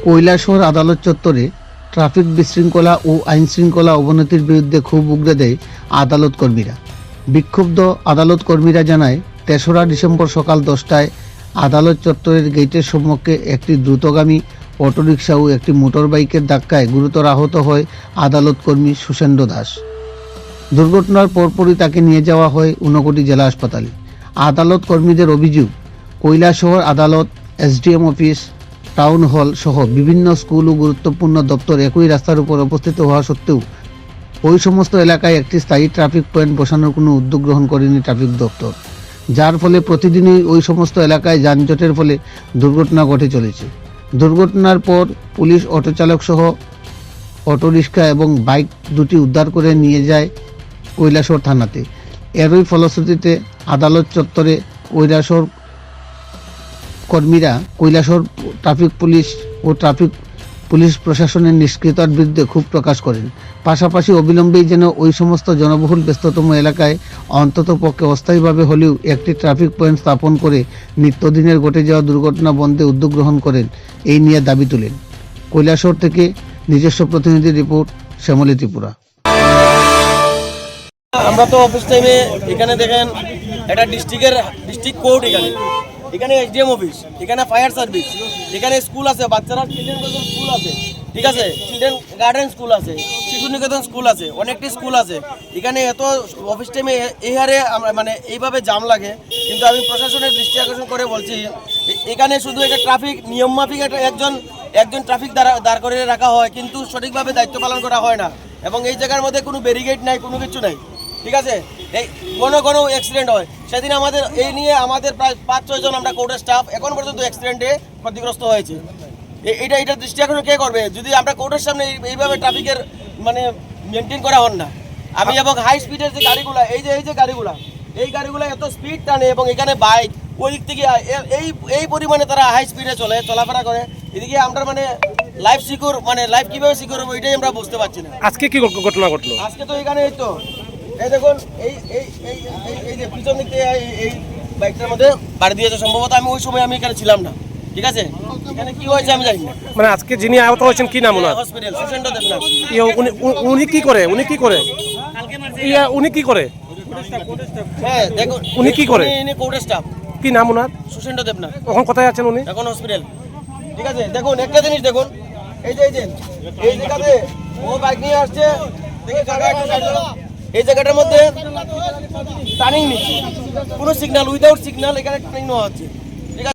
কৈলাসহর আদালত চত্বরে ট্রাফিক বিশৃঙ্খলা ও আইনশৃঙ্খলা অবনতির বিরুদ্ধে ক্ষোভ উগরে দেয় আদালত কর্মীরা। বিক্ষুব্ধ আদালত কর্মীরা জানায়, ৩রা ডিসেম্বর সকাল 10টায় আদালত চত্বরের গেটের সম্মুখে একটি দ্রুতগামী অটোরিকশা ও একটি মোটরবাইকের ধাক্কায় গুরুতর আহত হয় আদালত কর্মী সুষেন্দ্র দাস। দুর্ঘটনার পরপরই তাকে নিয়ে যাওয়া হয় ঊনকোটি জেলা হাসপাতালে। আদালত কর্মীদের অভিযোগ, কৈলাসহর আদালত, এসডিএম অফিস, টাউন হল সহ বিভিন্ন স্কুল ও গুরুত্বপূর্ণ দপ্তর একই রাস্তার উপর অবস্থিত হওয়া সত্ত্বেও ওই সমস্ত এলাকায় একটি স্থায়ী ট্রাফিক পয়েন্ট বসানোর কোনো উদ্যোগ গ্রহণ করেনি ট্রাফিক দপ্তর, যার ফলে প্রতিদিনই ওই সমস্ত এলাকায় যানজটের ফলে দুর্ঘটনা ঘটে চলেছে। দুর্ঘটনার পর পুলিশ অটোচালক সহ অটোরিক্সা এবং বাইক দুটি উদ্ধার করে নিয়ে যায় কৈলাসহর থানাতে। এরই ফলশ্রুতিতে আদালত চত্বরে কৈলাসহর কর্মীরা কৈলাসহর ট্রাফিক পুলিশ ও ট্রাফিক পুলিশ প্রশাসনের নিষ্ক্রিয়তার বিরুদ্ধে ক্ষোভ প্রকাশ করেন। পাশাপাশি অবিলম্বেই যেন ওই সমস্ত জনবহুল ব্যস্ততম এলাকায় অন্তত পক্ষে অস্থায়ীভাবে হলেও একটি ট্রাফিক পয়েন্ট স্থাপন করে নিত্যদিনের ঘটে যাওয়া দুর্ঘটনা বন্ধে উদ্যোগ গ্রহণ করেন, এই নিয়ে দাবি তোলেন। কৈলাসহর থেকে নিজস্ব প্রতিনিধি রিপোর্ট, শ্যামলী ত্রিপুরা। আমরা তো অফিস টাইমে এখানে দেখেন এটা ডিস্ট্রিক্ট কোর্ট, এখানে এসডিএম অফিস, এখানে ফায়ার সার্ভিস, এখানে স্কুল আছে, বাচ্চারা চিলড্রেন স্কুল আছে, ঠিক আছে, চিলড্রেন গার্ডেন স্কুল আছে, শিশু নিকেতন স্কুল আছে, অনেকটি স্কুল আছে। এখানে এত অফিস টাইমে এই হারে মানে এইভাবে জাম লাগে। কিন্তু আমি প্রশাসনের দৃষ্টি আকর্ষণ করে বলছি, এখানে শুধু একটা ট্রাফিক নিয়ম মাফিক একজন ট্রাফিক দাঁড় করে রাখা হয়, কিন্তু সঠিকভাবে দায়িত্ব পালন করা হয় না। এবং এই জায়গার মধ্যে কোনো ব্যারিকেড নাই, কোনো কিছু নাই, ঠিক আছে। এই কোনো অ্যাক্সিডেন্ট হয়, সেদিন আমাদের এই নিয়ে আমাদের প্রায় ৫-৬ জন আমরা কোর্টের স্টাফ এখন পর্যন্ত অ্যাক্সিডেন্টে ক্ষতিগ্রস্ত হয়েছে। এটা দৃষ্টি আকর্ষণ কে করবে যদি আমরা কোর্টের সামনে এইভাবে ট্রাফিকের মানে মেনটেন করা হন না। আমি এবং হাই স্পিডের যে গাড়িগুলো, এই গাড়িগুলো এত স্পিড টানে এবং এখানে বাইক ওই দিক থেকে এই পরিমাণে তারা হাই স্পিডে চলাফেরা করে। এদিকে আমরা মানে লাইফ কিভাবে সিকিউর হবে এটাই আমরা বুঝতে পারছি না। আজকে কি ঘটনা ঘটলো? আজকে তো এখানে এই দেখুন এই যে পিছন দিক থেকে এই বাইকটার মধ্যে বাড়ি দিয়েছে। সম্ভবত আমি ওই সময় এখানে ছিলাম না, ঠিক আছে। এখানে কি হয়েছে আমি জানি না। মানে আজকে যিনি আহত হয়েছেন কি নাম ওনার? হসপিটাল সুষেন্দ্র দেবনাথ। উনি কি করে? হ্যাঁ দেখুন উনি কি করে? ইনি কোর্টের স্টাফ। কি নাম ওনার? সুষেন্দ্র দেবনাথ। এখন কোথায় আছেন উনি? এখন হসপিটাল, ঠিক আছে। দেখুন একটা জিনিস দেখুন, এই জায়গাতে ও বাইক নিয়ে আসছে, এই জায়গাটার মধ্যে টার্নিং নিচ্ছে, কোনো সিগন্যাল উইদাউট সিগন্যাল এখানে টার্নিং নেওয়া হচ্ছে।